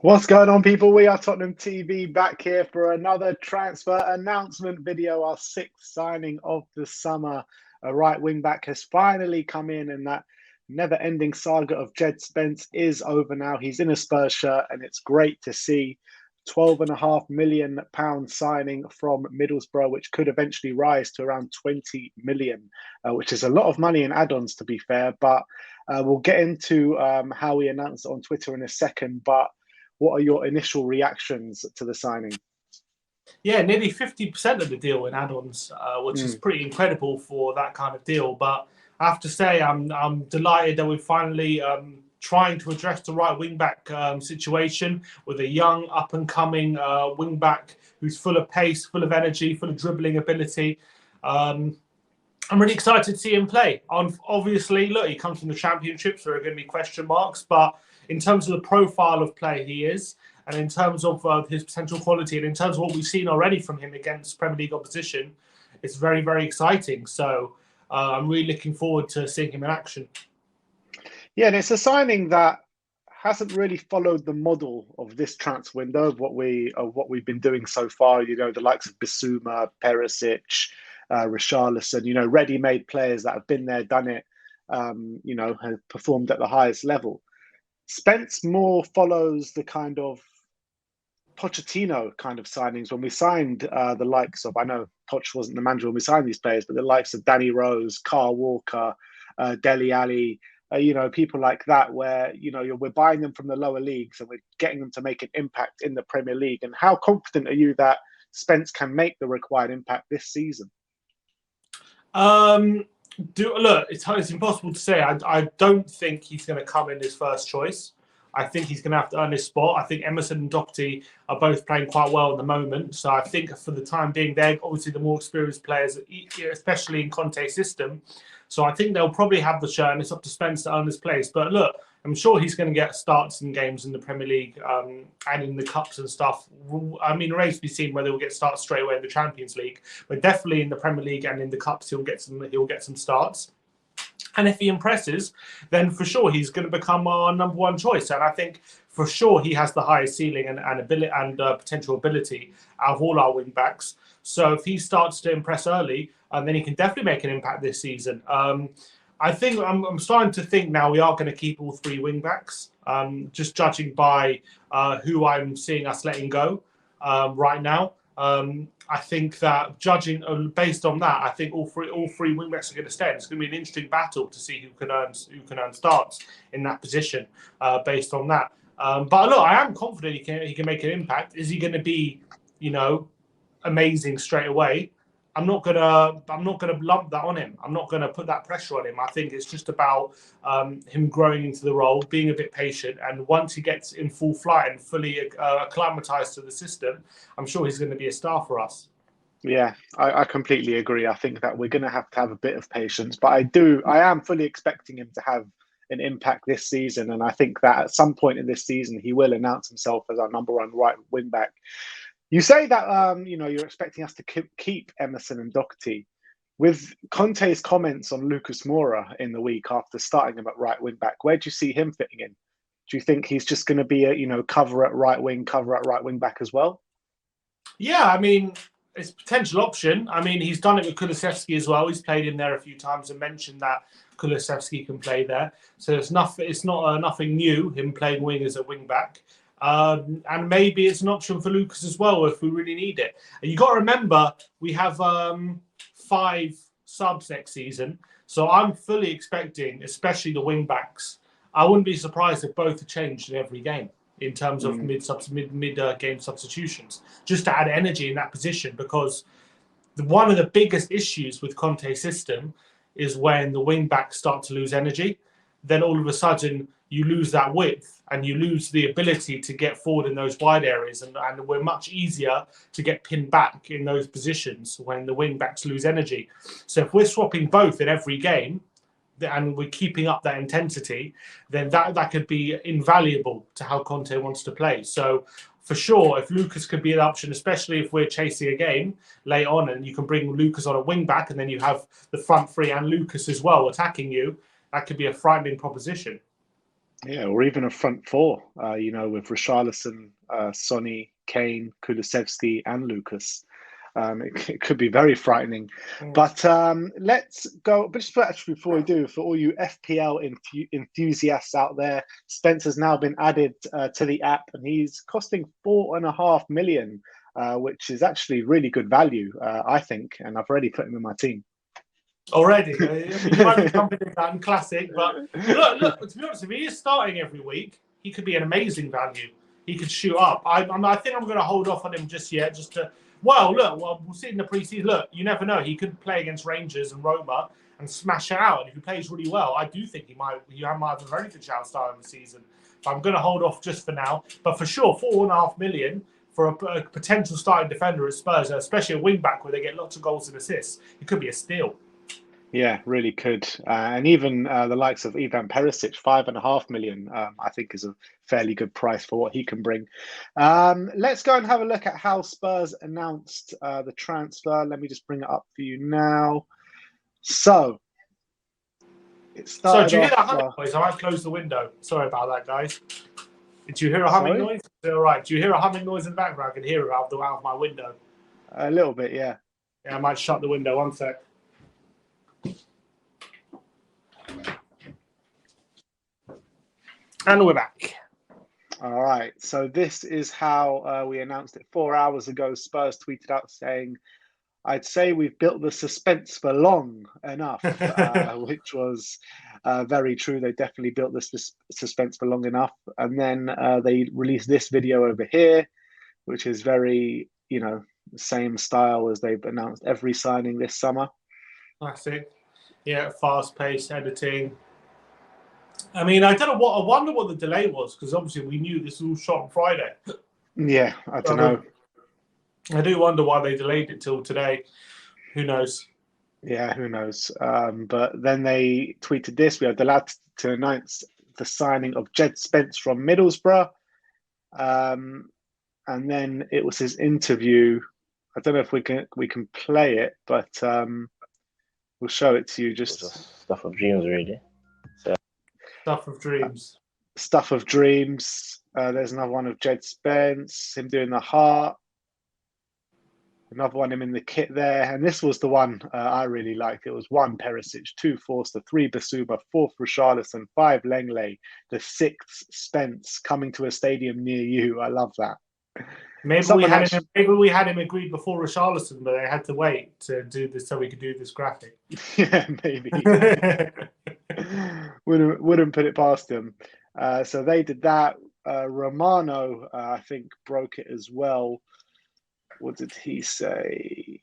What's going on, people? We are Tottenham TV back here for another transfer announcement video. Our sixth signing of the summer. A right wing back has finally come in, and that never-ending saga of Djed Spence is over now. He's in a Spurs shirt, and it's great to see. £12.5 million signing from Middlesbrough, which could eventually rise to around 20 million, which is a lot of money in add-ons, to be fair. But we'll get into how we announced it on Twitter in a second. But what are your initial reactions to the signing? Yeah, nearly 50% of the deal in add-ons, which is pretty incredible for that kind of deal. But I have to say, I'm delighted that we're finally trying to address the right wing-back situation with a young, up-and-coming wing-back who's full of pace, full of energy, full of dribbling ability. I'm really excited to see him play. Obviously, look, he comes from the Championship, so there are going to be question marks. But in terms of the profile of play he is, and in terms of his potential quality, and in terms of what we've seen already from him against Premier League opposition, it's very, very exciting. So I'm really looking forward to seeing him in action. Yeah, and it's a signing that hasn't really followed the model of this transfer window of what we've been doing so far. You know, the likes of Bissouma, Perisic, Richarlison. You know, ready-made players that have been there, done it. You know, have performed at the highest level. Spence more follows the kind of Pochettino kind of signings. When we signed the likes of, I know Poch wasn't the manager when we signed these players, but the likes of Danny Rose, Carl Walker, Dele Alli, you know, people like that, where, you know, we're buying them from the lower leagues and we're getting them to make an impact in the Premier League. And how confident are you that Spence can make the required impact this season? Look, it's impossible to say. I don't think he's going to come in his first choice. I think he's going to have to earn his spot. I think Emerson and Doherty are both playing quite well at the moment. So I think for the time being, they're obviously the more experienced players, especially in Conte's system. So I think they'll probably have the shirt, and it's up to Spence to earn his place. But look, I'm sure he's going to get starts in games in the Premier League and in the cups and stuff. I mean, it remains to be seen whether he'll get starts straight away in the Champions League, but definitely in the Premier League and in the cups, he'll get some starts. And if he impresses, then for sure he's going to become our number one choice. And I think for sure he has the highest ceiling and ability and potential ability out of all our wing backs. So if he starts to impress early, then he can definitely make an impact this season. I think I'm starting to think now we are going to keep all three wing backs, just judging by who I'm seeing us letting go right now. I think that judging based on that, I think all three wing backs are going to stay. It's going to be an interesting battle to see who can earn starts in that position based on that. But look, I am confident he can make an impact. Is he going to be, you know, amazing straight away? I'm not gonna lump that on him. I'm not gonna put that pressure on him. I think it's just about him growing into the role, being a bit patient, and once he gets in full flight and fully acclimatized to the system, I'm sure he's going to be a star for us. Yeah, I completely agree. I think that we're going to have a bit of patience, but I am fully expecting him to have an impact this season, and I think that at some point in this season he will announce himself as our number one right wing back. You say that you know, you're expecting us to keep Emerson and Doherty. With Conte's comments on Lucas Moura in the week after starting him at right wing back, where do you see him fitting in? Do you think he's just going to be a, you know, cover at right wing back as well? Yeah, I mean, it's a potential option. I mean, he's done it with Kulusevski as well. He's played in there a few times and mentioned that Kulusevski can play there. So it's not nothing new, him playing wing as a wing back. And maybe it's an option for Lucas as well if we really need it. And you got to remember, we have 5 subs next season. So I'm fully expecting, especially the wing backs, I wouldn't be surprised if both are changed in every game in terms of mid game substitutions, just to add energy in that position. Because one of the biggest issues with Conte's system is when the wing backs start to lose energy, then all of a sudden you lose that width and you lose the ability to get forward in those wide areas. And we're much easier to get pinned back in those positions when the wing backs lose energy. So if we're swapping both in every game and we're keeping up that intensity, then that could be invaluable to how Conte wants to play. So for sure, if Lucas could be an option, especially if we're chasing a game late on and you can bring Lucas on a wing back and then you have the front three and Lucas as well attacking you, that could be a frightening proposition. Yeah, or even a front four, with Richarlison, Sonny, Kane, Kulusevski, and Lucas. It could be very frightening. Mm. But let's go. But just actually, before we do, for all you FPL enthusiasts out there, Spence has now been added to the app, and he's costing 4.5 million, which is actually really good value, I think. And I've already put him in my team. Already, I mean, you might be jumping in that classic, but look. To be honest, if he is starting every week, he could be an amazing value. He could shoot up. I think I'm going to hold off on him just yet, just to. Well, look, we'll see in the preseason. Look, you never know. He could play against Rangers and Roma and smash it out. And if he plays really well, I do think he might have a very good chance starting the season. But I'm going to hold off just for now. But for sure, 4.5 million for a potential starting defender at Spurs, especially a wing back where they get lots of goals and assists, it could be a steal. Yeah, really could. And even the likes of Ivan Perisic, 5.5 million, I think is a fairly good price for what he can bring. Let's go and have a look at how Spurs announced the transfer. Let me just bring it up for you now. So it So, started do you hear off. that humming noise? I might close the window. Sorry about that, guys. Did you hear a humming Sorry? noise? Is it all right? Do you hear a humming noise in the background? I can hear it out of my window. A little bit, yeah. Yeah, I might shut the window. One sec. And we're back. All right. So this is how we announced it 4 hours ago. Spurs tweeted out saying, I'd say we've built the suspense for long enough, which was very true. They definitely built this suspense for long enough. And then they released this video over here, which is very, the same style as they've announced every signing this summer. Classic. Yeah, fast-paced editing. I mean, I wonder what the delay was, because obviously we knew this was all shot on Friday. Yeah, I don't know. I do wonder why they delayed it till today. Who knows? Yeah, who knows? But then they tweeted this. We are delighted to announce the signing of Djed Spence from Middlesbrough. And then it was his interview. I don't know if we can play it, but we'll show it to you. Just stuff of dreams, really. Stuff of dreams. Stuff of dreams. There's another one of Djed Spence, him doing the heart. Another one, him in the kit there. And this was the one I really liked. It was 1 Perisic, 2 Forster, 3 Basuma, 4 Richarlison, 5 Lenglet, the 6th Spence coming to a stadium near you. I love that. Maybe we had him agreed before Richarlison, but they had to wait to do this so we could do this graphic. Yeah, maybe. wouldn't put it past him. So they did that. Romano, I think, broke it as well. What did he say?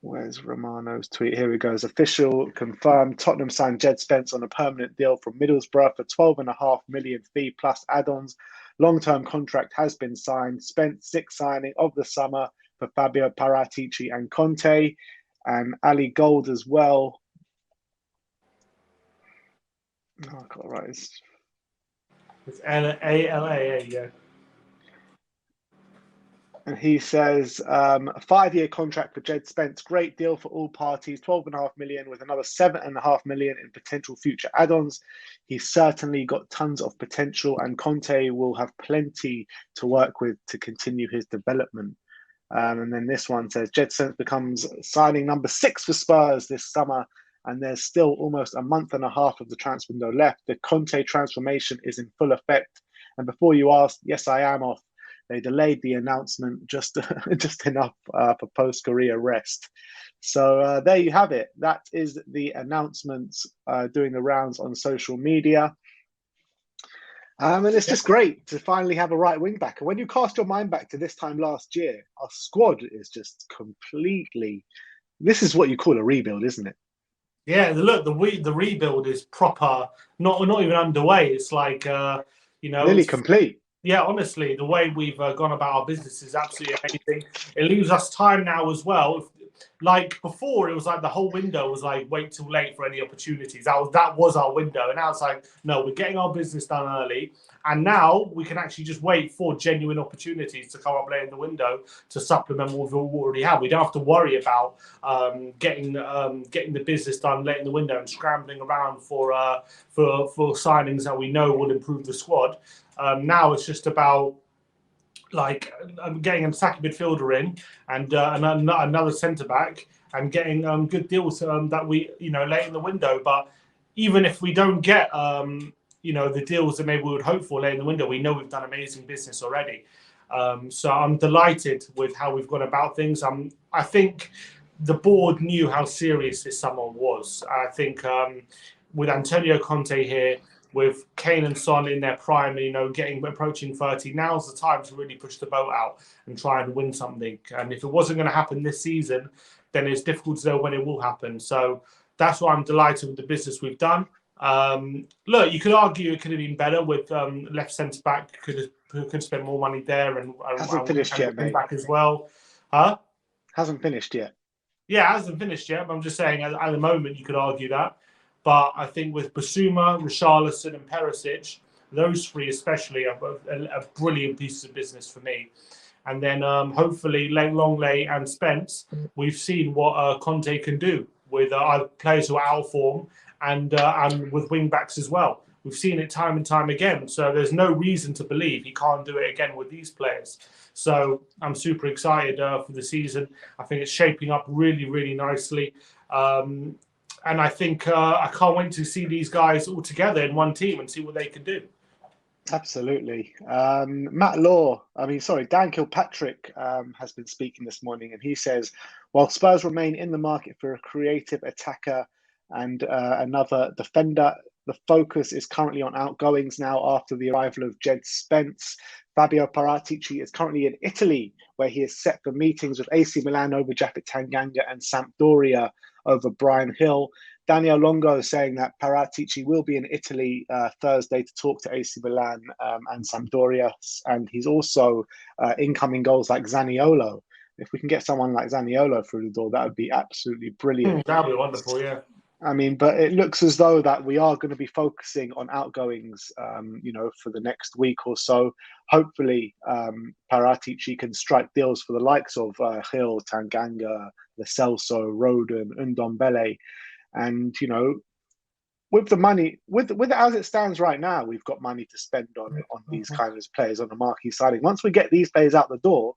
Where's Romano's tweet? Here he goes. Official confirmed. Tottenham signed Djed Spence on a permanent deal from Middlesbrough for 12.5 million fee plus add-ons. Long-term contract has been signed. Spence 6th signing of the summer for Fabio Paratici and Conte, and Ali Gold as well. Oh, I got it right. It's ALA, yeah. And he says, a 5-year contract for Djed Spence, great deal for all parties, 12.5 million with another 7.5 million in potential future add-ons. He's certainly got tons of potential, and Conte will have plenty to work with to continue his development. And then this one says, Djed Spence becomes signing number 6 for Spurs this summer, and there's still almost a month and a half of the transfer window left. The Conte transformation is in full effect. And before you ask, yes, I am off. They delayed the announcement just enough for post-career rest. So there you have it. That is the announcement doing the rounds on social media. And it's just great to finally have a right wing back. And when you cast your mind back to this time last year, our squad is just completely... This is what you call a rebuild, isn't it? Yeah, look, the rebuild is proper, not even underway. It's like, nearly complete. Yeah, honestly, the way we've gone about our business is absolutely amazing. It leaves us time now as well. like before, it was like the whole window was like wait till late for any opportunities. That was our window, and now it's like no, we're getting our business done early, and now we can actually just wait for genuine opportunities to come up late in the window to supplement what we already have. We don't have to worry about getting the business done late in the window and scrambling around for signings that we know will improve the squad. Now it's just about like getting an attacking midfielder in and another centre back and getting good deals that we late in the window. But even if we don't get the deals that maybe we would hope for late in the window, we know we've done amazing business already. So I'm delighted with how we've gone about things. I think the board knew how serious this summer was. I think with Antonio Conte here, with Kane and Son in their prime, approaching 30, now's the time to really push the boat out and try and win something. And if it wasn't going to happen this season, then it's difficult to know when it will happen. So that's why I'm delighted with the business we've done. Look, you could argue it could have been better with left centre back. Could spend more money there and Hasn't finished yet, mate. Back as well. Huh? Hasn't finished yet. Yeah, it hasn't finished yet. But I'm just saying, at the moment, you could argue that. But I think with Basuma, Richarlison, and Perisic, those three especially are a brilliant piece of business for me. And then hopefully Longley and Spence, we've seen what Conte can do with either players who are out of form and with wing backs as well. We've seen it time and time again. So there's no reason to believe he can't do it again with these players. So I'm super excited for the season. I think it's shaping up really, really nicely. And I think I can't wait to see these guys all together in one team and see what they can do. Absolutely. Dan Kilpatrick has been speaking this morning, and he says, while Spurs remain in the market for a creative attacker and another defender, the focus is currently on outgoings now after the arrival of Djed Spence. Fabio Paratici is currently in Italy, where he is set for meetings with AC Milan over Japhet Tanganga and Sampdoria over Bryan Hill. Daniel Longo is saying that Paratici will be in Italy Thursday to talk to AC Milan and Sampdoria, and he's also incoming goals like Zaniolo. If we can get someone like Zaniolo through the door, that would be absolutely brilliant. That would be wonderful, yeah. I mean, but it looks as though that we are going to be focusing on outgoings, for the next week or so. Hopefully, Paratici can strike deals for the likes of Hill, Tanganga, Lo Celso, Rodon, Ndombele. And, with the money, with as it stands right now, we've got money to spend on these kinds of players on the marquee signing. Once we get these players out the door,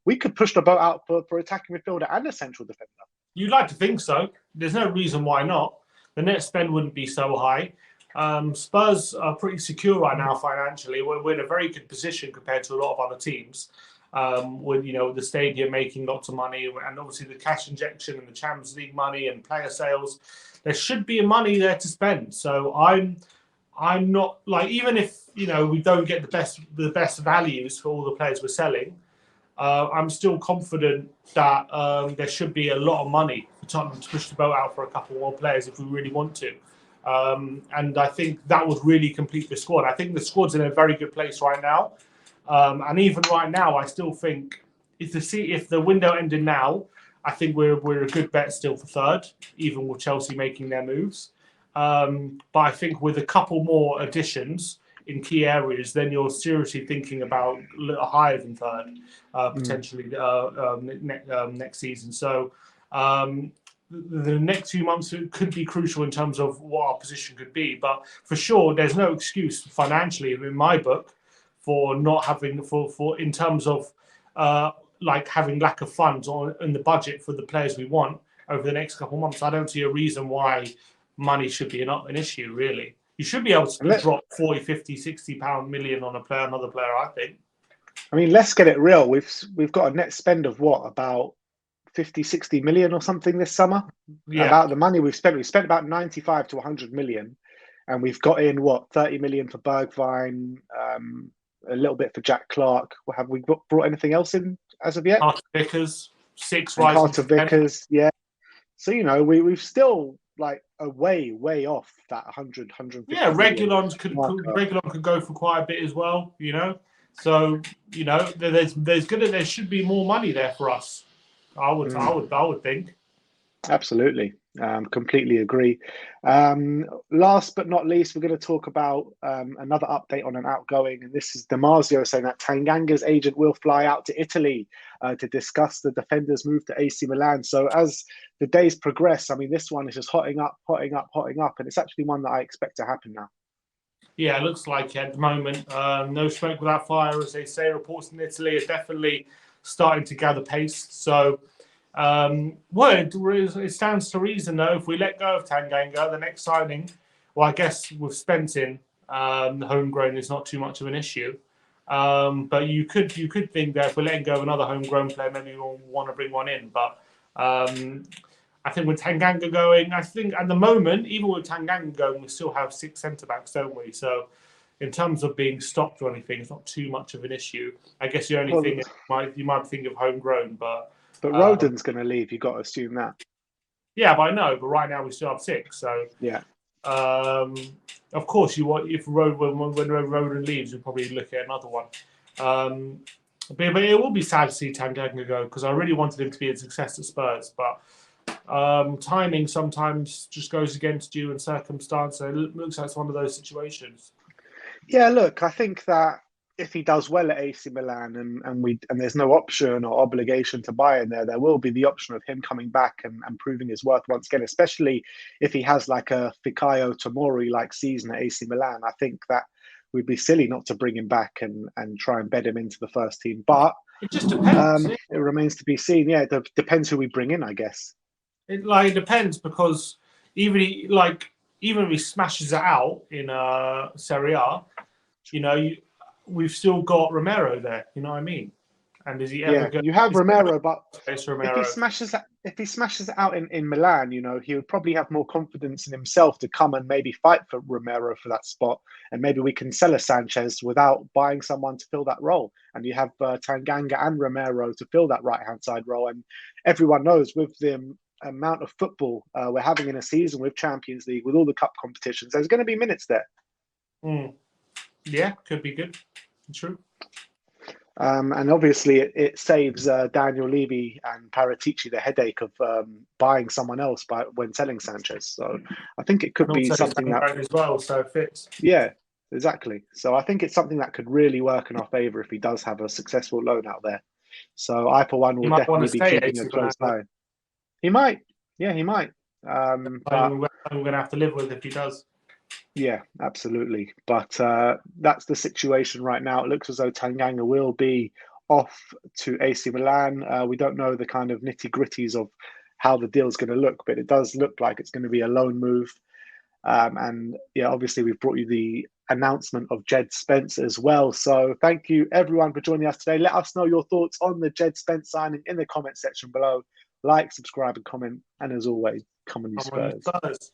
we could push the boat out for attacking midfielder and a central defender. You'd like to think so. There's no reason why not. The net spend wouldn't be so high. Spurs are pretty secure right now financially. We're in a very good position compared to a lot of other teams. With the stadium making lots of money and obviously the cash injection and the Champions League money and player sales, there should be money there to spend. So I'm not like, even if we don't get the best values for all the players we're selling, I'm still confident that there should be a lot of money for Tottenham to push the boat out for a couple more players if we really want to. And I think that would really complete the squad. I think the squad's in a very good place right now. And even right now, I still think if the window ended now, I think we're a good bet still for third, even with Chelsea making their moves. But I think with a couple more additions in key areas, then you're seriously thinking about a little higher than third, potentially next season. So the next few months could be crucial in terms of what our position could be. But for sure, there's no excuse financially in my book for not having for in terms of having lack of funds in the budget for the players we want over the next couple of months. I don't see a reason why money should be an issue, really. You should be able to drop 40, 50, 60 million on another player, I think. I mean, let's get it real. We've got a net spend of what, about 50, 60 million or something this summer? Yeah. About the money we've spent. We've spent about 95 to 100 million. And we've got in, 30 million for Bergwijn, a little bit for Jack Clark. Have we brought anything else in as of yet? Carter Vickers, 6 rising. Carter Vickers, yeah. So, we've still a way off that 150. Yeah, Reguilon could go for quite a bit as well, So, there should be more money there for us. I would think. Absolutely. Completely agree. Last but not least, we're going to talk about another update on an outgoing, and this is Damasio saying that Tanganga's agent will fly out to Italy to discuss the defender's move to AC Milan. So as the days progress, I mean, this one is just hotting up, and it's actually one that I expect to happen now. Yeah, it looks like at the moment, no smoke without fire, as they say. Reports in Italy are definitely starting to gather pace. So, it stands to reason, though, if we let go of Tanganga, the next signing, well, I guess with Spence in, the homegrown is not too much of an issue. But you could think that if we're letting go of another homegrown player, maybe we'll want to bring one in. But I think with Tanganga going, I think at the moment, even with Tanganga going, we still have 6 centre backs, don't we? So, in terms of being stopped or anything, it's not too much of an issue. I guess the only thing is you might think of homegrown, but Rodon's going to leave. You've got to assume that. Yeah, but I know. But right now we still have 6. So yeah. Of course, you want if when Rodon leaves, you'll probably look at another one. But it will be sad to see Tanganga go because I really wanted him to be a success at Spurs, but timing sometimes just goes against you and circumstance. So it looks like it's one of those situations. Yeah, look, I think that if he does well at AC Milan and there's no option or obligation to buy in there will be the option of him coming back and proving his worth once again, especially if he has like a Fikayo Tomori like season at AC Milan. I think that we'd be silly not to bring him back and try and bed him into the first team. But it just depends. It remains to be seen. Yeah, it depends who we bring in, I guess. It depends because even if he smashes it out in Serie A, we've still got Romero there. You know what I mean? And is he ever? Yeah, you have Romero, but if he smashes it out in Milan, he would probably have more confidence in himself to come and maybe fight for Romero for that spot, and maybe we can sell a Sanchez without buying someone to fill that role, and you have Tanganga and Romero to fill that right-hand side role. And everyone knows with the amount of football we're having in a season with Champions League, with all the cup competitions, there's going to be minutes there. Yeah, could be good. True. And obviously, it saves Daniel Levy and Paratici the headache of buying someone else when selling Sanchez. So I think it could be something that as well. So it fits. Yeah, exactly. So I think it's something that could really work in our favour if he does have a successful loan out there. So I, for one, will definitely be keeping a close eye. He might. Yeah, he might. But we're going to have to live with if he does. Yeah, absolutely. But that's the situation right now. It looks as though Tanganga will be off to AC Milan. We don't know the kind of nitty-gritties of how the deal's going to look, but it does look like it's going to be a loan move. And yeah, obviously we've brought you the announcement of Djed Spence as well. So thank you everyone for joining us today. Let us know your thoughts on the Djed Spence signing in the comment section below. Like, subscribe and comment. And as always, come on you Spurs.